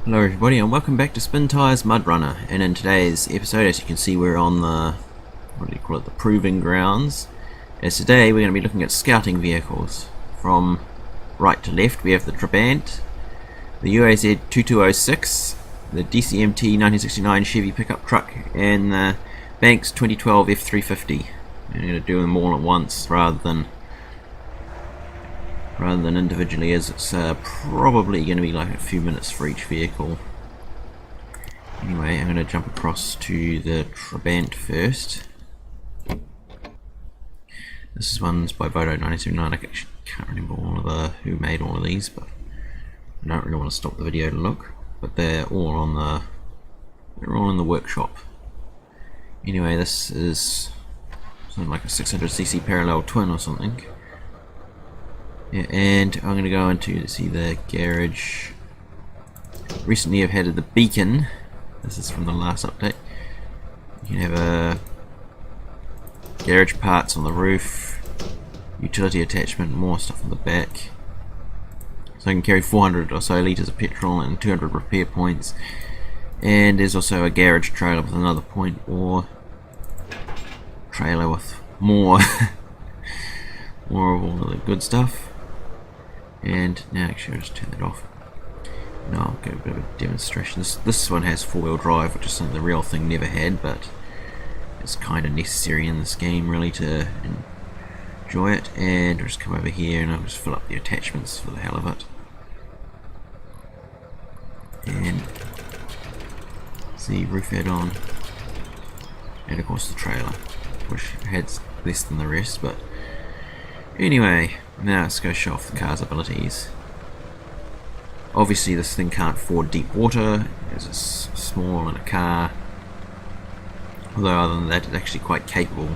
Hello everybody and welcome back to Spintires Mudrunner, and in today's episode, as you can see, we're on the, the proving grounds. As today we're going to be looking at scouting vehicles. From right to left we have the Trabant, the UAZ 2206, the DCMT 1969 Chevy Pickup truck, and the Banks 2012 F350. I'm going to do them all at once rather than individually, as it's probably going to be like a few minutes for each vehicle. Anyway, I'm going to jump across to the Trabant first. This one's by Voto 1979. I actually can't remember who made all of these, but I don't really want to stop the video to look. But they're all in the workshop. Anyway, this is something like a 600cc parallel twin or something. Yeah, and I'm going to go into the garage. Recently I've added the beacon. This is from the last update. You can have a garage parts on the roof, utility attachment, more stuff on the back. So I can carry 400 or so litres of petrol and 200 repair points. And there's also a garage trailer with another point, or trailer with more more of all of the good stuff. And now actually I'll just turn that off. No, I'll get a bit of a demonstration. This one has 4-wheel drive, which is something the real thing never had, but it's kind of necessary in this game really to enjoy it. And I'll just come over here and I'll just fill up the attachments for the hell of it. And see, roof add-on, and of course the trailer, which has less than the rest, but anyway, now let's go show off the car's abilities. Obviously this thing can't ford deep water, as it's small in a car, although other than that it's actually quite capable.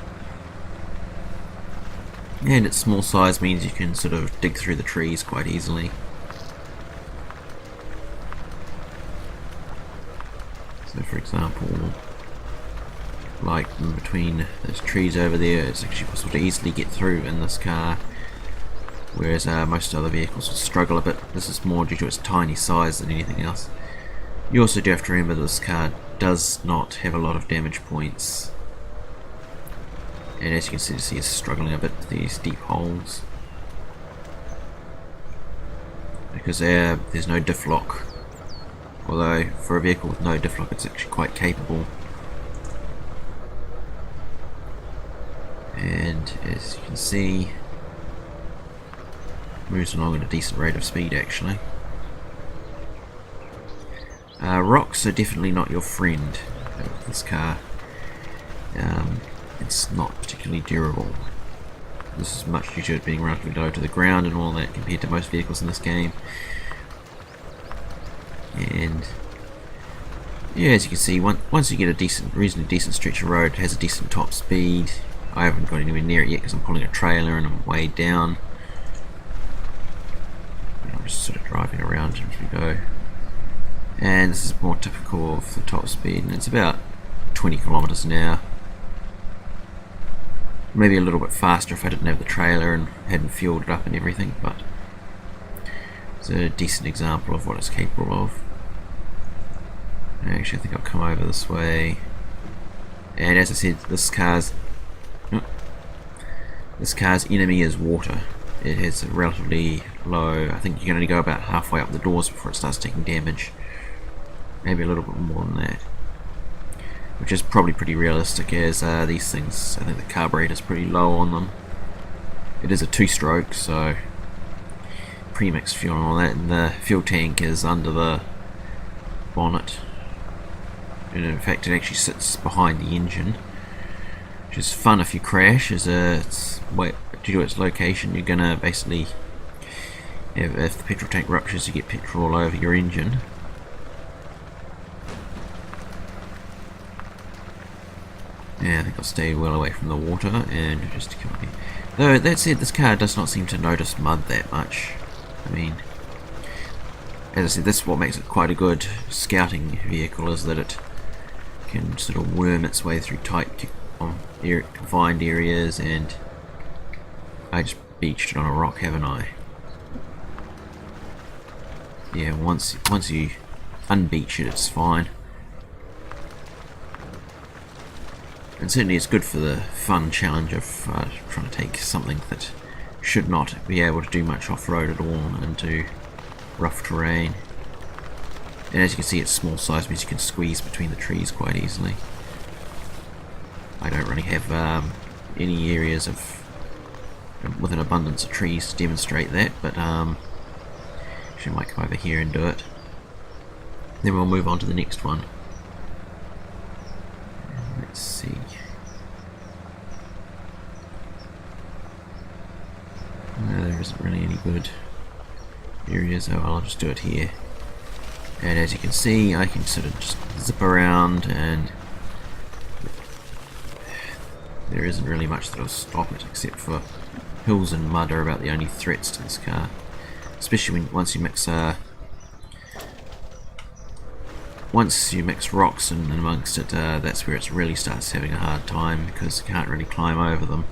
And its small size means you can sort of dig through the trees quite easily. So for example, like in between those trees over there, it's actually possible to easily get through in this car, whereas most other vehicles will struggle a bit. This is more due to its tiny size than anything else. You also do have to remember that this car does not have a lot of damage points, and as you can see it's struggling a bit with these deep holes because there's no diff lock, although for a vehicle with no diff lock it's actually quite capable. And as you can see, moves along at a decent rate of speed actually. Rocks are definitely not your friend with this car. It's not particularly durable. This is much due to it being relatively low to the ground and all that compared to most vehicles in this game. And yeah, as you can see, once you get a reasonably decent stretch of road, it has a decent top speed. I haven't got anywhere near it yet because I'm pulling a trailer and I'm way down. I'm just sort of driving around as we go. And this is more typical of the top speed, and it's about 20 kilometers an hour. Maybe a little bit faster if I didn't have the trailer and hadn't fueled it up and everything, but it's a decent example of what it's capable of. Actually, I think I'll come over this way. And as I said, this car's enemy is water. It has a relatively low, I think you can only go about halfway up the doors before it starts taking damage. Maybe a little bit more than that. Which is probably pretty realistic, as these things, I think the carburetor is pretty low on them. It is a 2-stroke, so pre-mixed fuel and all that, and the fuel tank is under the bonnet. And in fact it actually sits behind the engine, which is fun if you crash, as due to its location you're gonna basically, if the petrol tank ruptures, you get petrol all over your engine. Yeah, I think I'll stay well away from the water and just come here. Though that said, this car does not seem to notice mud that much. I mean, as I said, this is what makes it quite a good scouting vehicle, is that it can sort of worm its way through tight confined areas. And I just beached it on a rock, haven't I? Yeah, once you unbeach it, it's fine. And certainly it's good for the fun challenge of trying to take something that should not be able to do much off-road at all into rough terrain. And as you can see, it's small size, means you can squeeze between the trees quite easily. I don't really have any areas with an abundance of trees to demonstrate that, but she might come over here and do it. Then we'll move on to the next one. Let's see. No, there isn't really any good areas. Oh, well, I'll just do it here. And as you can see, I can sort of just zip around, and there isn't really much that'll stop it, except for hills and mud are about the only threats to this car. Especially once you mix rocks in amongst it, that's where it really starts having a hard time, because you can't really climb over them.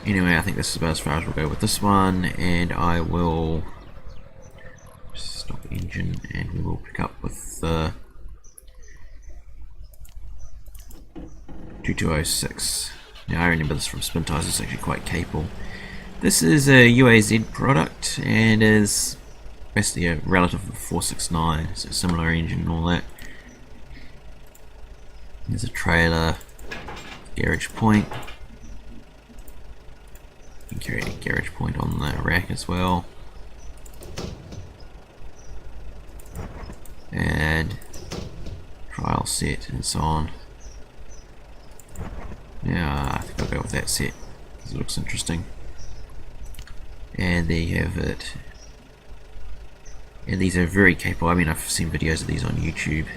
Anyway, I think this is about as far as we'll go with this one, and I will stop engine and we will pick up with the 2206. Now I remember this from Spintires, it's actually quite capable. This is a UAZ product and is basically a relative of the 469, so similar engine and all that. There's a trailer, garage point. You can carry a garage point on the rack as well. And trial set and so on. Yeah, I think I'll go with that set because it looks interesting. And there you have it. And these are very capable. I mean, I've seen videos of these on YouTube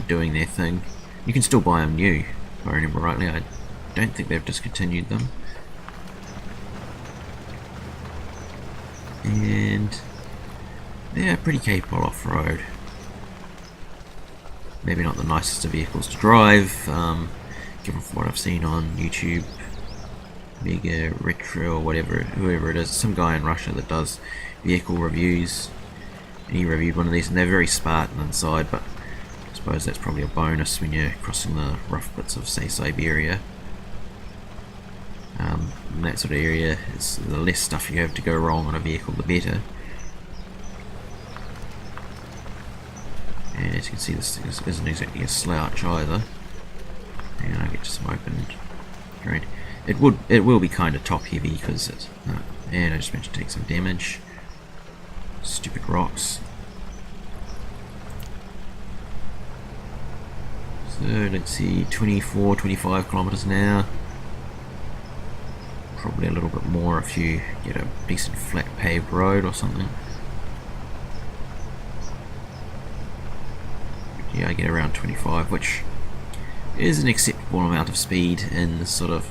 doing their thing. You can still buy them new, if I remember rightly. I don't think they've discontinued them. And they're pretty capable off-road. Maybe not the nicest of vehicles to drive, given from what I've seen on YouTube. Mega Retro or whatever, whoever it is, some guy in Russia that does vehicle reviews, and he reviewed one of these, and they're very Spartan inside, but I suppose that's probably a bonus when you're crossing the rough bits of, say, Siberia. In that sort of area, it's the less stuff you have to go wrong on a vehicle, the better. And as you can see, this isn't exactly a slouch either. And I get to some open terrain. It will be kind of top heavy because it. And I just managed to take some damage. Stupid rocks. So let's see, 24, 25 kilometers an hour. Probably a little bit more if you get a decent flat paved road or something. Yeah, I get around 25, which is an acceptable amount of speed in this sort of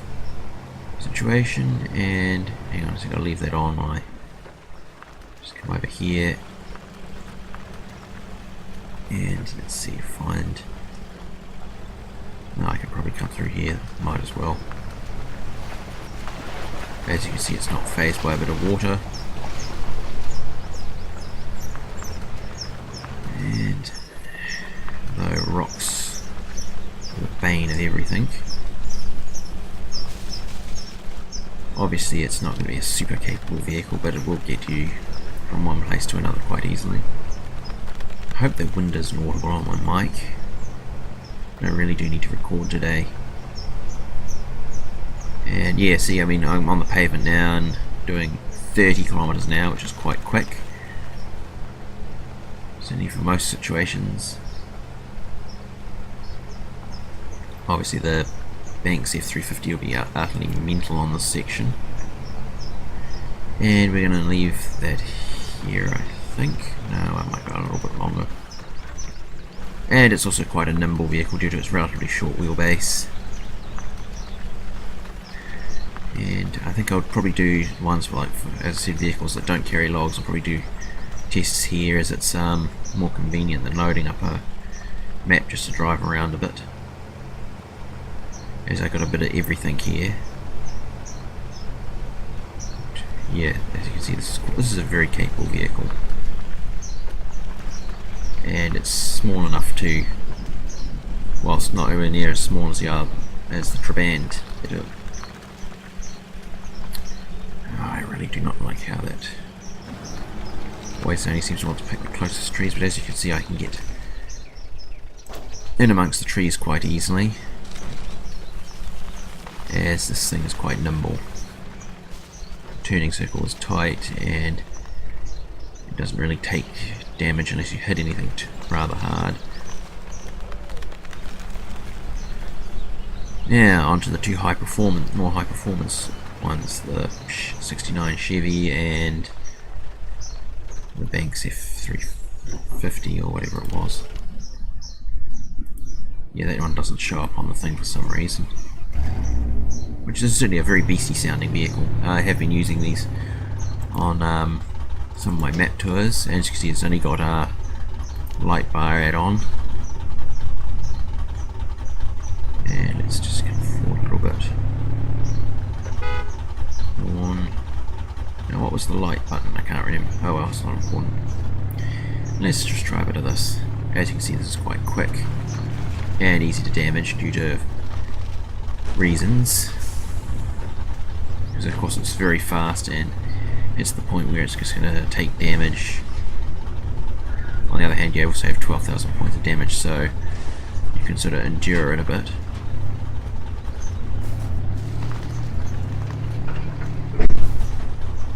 situation. And hang on a second, I'll leave that on while I just come over here. And let's see, find. No, I can probably come through here, might as well. As you can see, it's not phased by a bit of water. And the rocks are the bane of everything. Obviously it's not going to be a super capable vehicle, but it will get you from one place to another quite easily. I hope the wind isn't audible on my mic. I really do need to record today. And yeah, see, I mean, I'm on the pavement now and doing 30 kilometers an hour, which is quite quick. Certainly for most situations. Obviously the Banks F350 will be utterly mental on this section. And we're going to leave that here, I think. No, I might go a little bit longer. And it's also quite a nimble vehicle due to its relatively short wheelbase. And I think I would probably do ones for, as I said, vehicles that don't carry logs. I'll probably do tests here, as it's more convenient than loading up a map just to drive around a bit. As I got a bit of everything here. yeah, as you can see, this is a very capable vehicle, and it's small enough to, whilst not anywhere near as small as the Trabant. I really do not like how that always only seems to want to pick the closest trees, but as you can see, I can get in amongst the trees quite easily, as this thing is quite nimble. Turning circle is tight, and it doesn't really take damage unless you hit anything rather hard. Now onto the two more high performance ones, the 69 Chevy and the Banks F350 or whatever it was. Yeah, that one doesn't show up on the thing for some reason, which is certainly a very beastie sounding vehicle. I have been using these on some of my map tours, and as you can see, it's only got a light bar add-on, and let's just come forward a little bit. Now what was the light button? I can't remember. Oh well, it's not important. Let's just try a bit of this. As you can see, this is quite quick and easy to damage due to reasons, because of course it's very fast and it's the point where it's just going to take damage. On the other hand, you also have 12,000 points of damage, so you can sort of endure it a bit.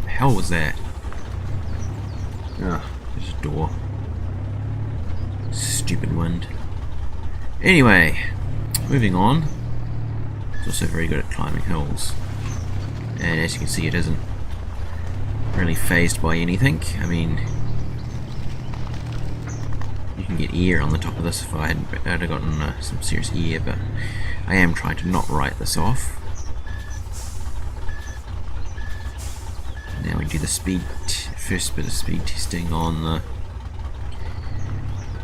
The hell was that? Ah, there's a door. Stupid wind. Anyway, moving on. It's also very good at climbing hills, and as you can see, it isn't really phased by anything. I mean, you can get ear on the top of this if I had gotten some serious ear, but I am trying to not write this off. Now we do the first bit of speed testing on the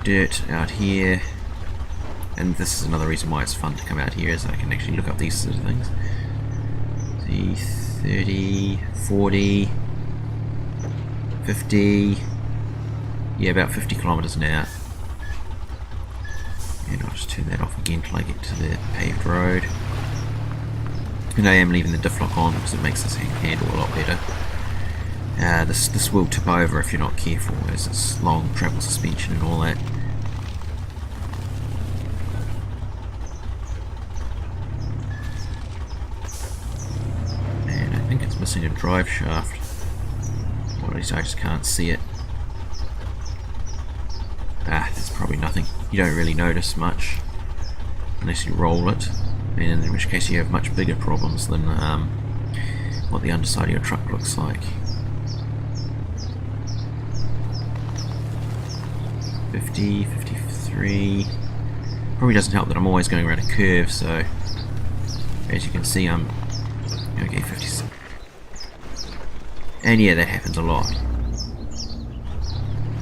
dirt out here. And this is another reason why it's fun to come out here, is I can actually look up these sort of things. See, 30, 40, 50, yeah, about 50 kilometers an hour. And I'll just turn that off again till I get to the paved road. And I am leaving the diff lock on because it makes this handle a lot better. This will tip over if you're not careful, as it's long travel suspension and all that. Missing a drive shaft, or at least I just can't see it. That's probably nothing. You don't really notice much unless you roll it, and in which case you have much bigger problems than what the underside of your truck looks like. 50, 53. Probably doesn't help that I'm always going around a curve, so as you can see, I'm okay. 56. And yeah, that happens a lot.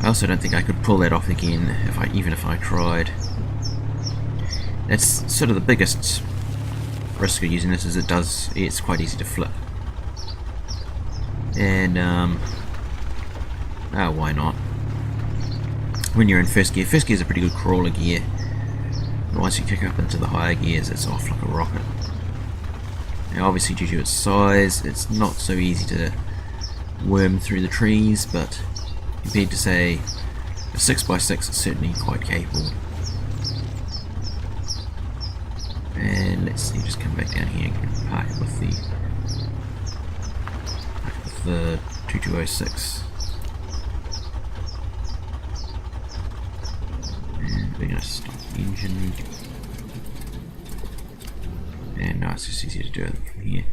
I also don't think I could pull that off again even if I tried. That's sort of the biggest risk of using this, is it's quite easy to flip. And why not? When you're in first gear is a pretty good crawler gear. But once you kick up into the higher gears, it's off like a rocket. Now obviously, due to its size, it's not so easy to worm through the trees, but compared to say a 6x6, it's certainly quite capable. And let's see, just come back down here and park it with the 2206. And we're going to stop the engine. And now it's just easier to do it from here.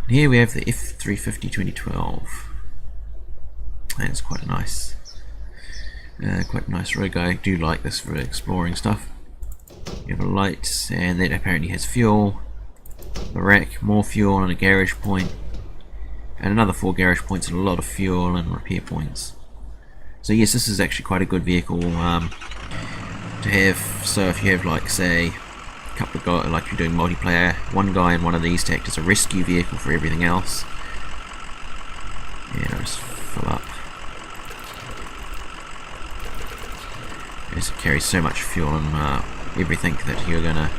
Here we have the F350 2012, and it's quite a nice road guy. I do like this for exploring stuff. You have a light, and that apparently has fuel, a rack, more fuel, and a garage point, and another 4 garage points, and a lot of fuel and repair points. So yes, this is actually quite a good vehicle to have. So if you have, like, say, couple of guys, like you're doing multiplayer, one guy in one of these to act as a rescue vehicle for everything else, Yeah, I'll just fill up. It carries so much fuel and everything that you're gonna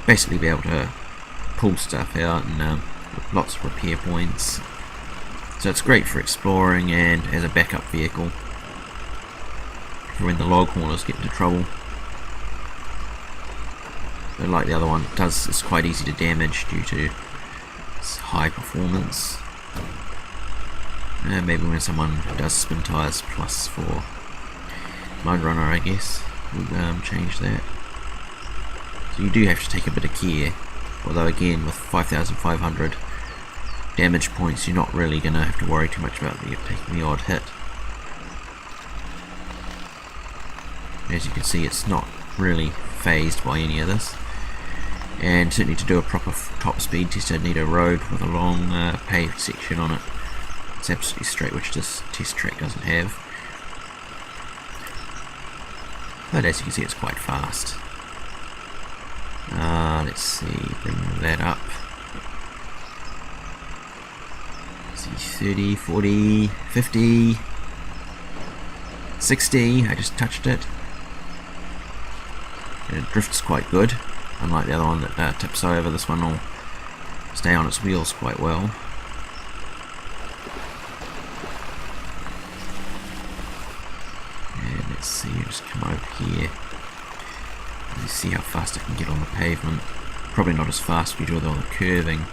basically be able to pull stuff out, and lots of repair points. So it's great for exploring and as a backup vehicle for when the log haulers get into trouble. But like the other one, it's quite easy to damage due to its high performance. Maybe when someone does Spintires plus for Mudrunner, I guess, we'll change that. So you do have to take a bit of care, although again with 5,500 damage points you're not really going to have to worry too much about taking the odd hit. As you can see, it's not really phased by any of this, and certainly to do a proper top speed test I'd need a road with a long paved section on it. It's absolutely straight, which this test track doesn't have. But as you can see, it's quite fast. Let's see, bring that up. Let's see, 30, 40, 50, 60, I just touched it. And it drifts quite good, unlike the other one that tips over. This one will stay on its wheels quite well. And let's see, just come over here. Let's see how fast I can get on the pavement. Probably not as fast we do with all the curving.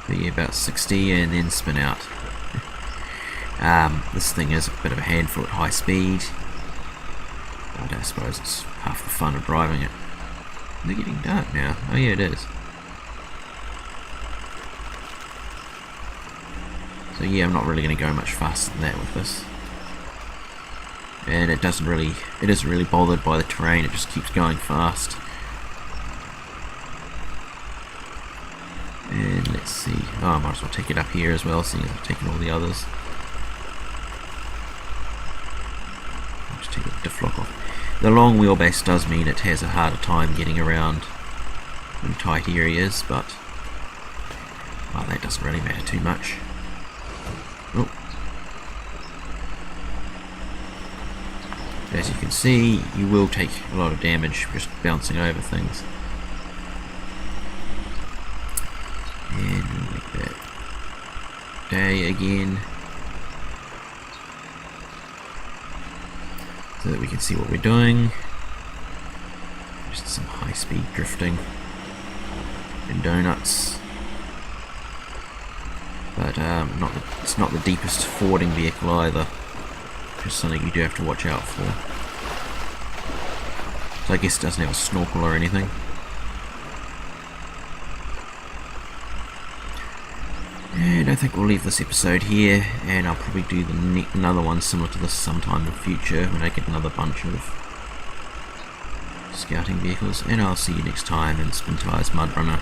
But yeah, about 60 and then spin out. This thing is a bit of a handful at high speed, but I suppose it's half the fun of driving it. They're getting dark now. Oh yeah, it is. So yeah, I'm not really going to go much faster than that with this. And it isn't really bothered by the terrain, it just keeps going fast. And let's see, I might as well take it up here as well, seeing as I've taken all the others. I'll just take the diff lock off. The long wheelbase does mean it has a harder time getting around in tight areas, but well, that doesn't really matter too much. Oh. As you can see, you will take a lot of damage just bouncing over things. And we'll make that day again, so that we can see what we're doing. Just some high speed drifting and donuts. But it's not the deepest fording vehicle either. Just something you do have to watch out for. So I guess it doesn't have a snorkel or anything. And I think we'll leave this episode here, and I'll probably do another one similar to this sometime in the future when I get another bunch of scouting vehicles. And I'll see you next time in Spintires Mudrunner.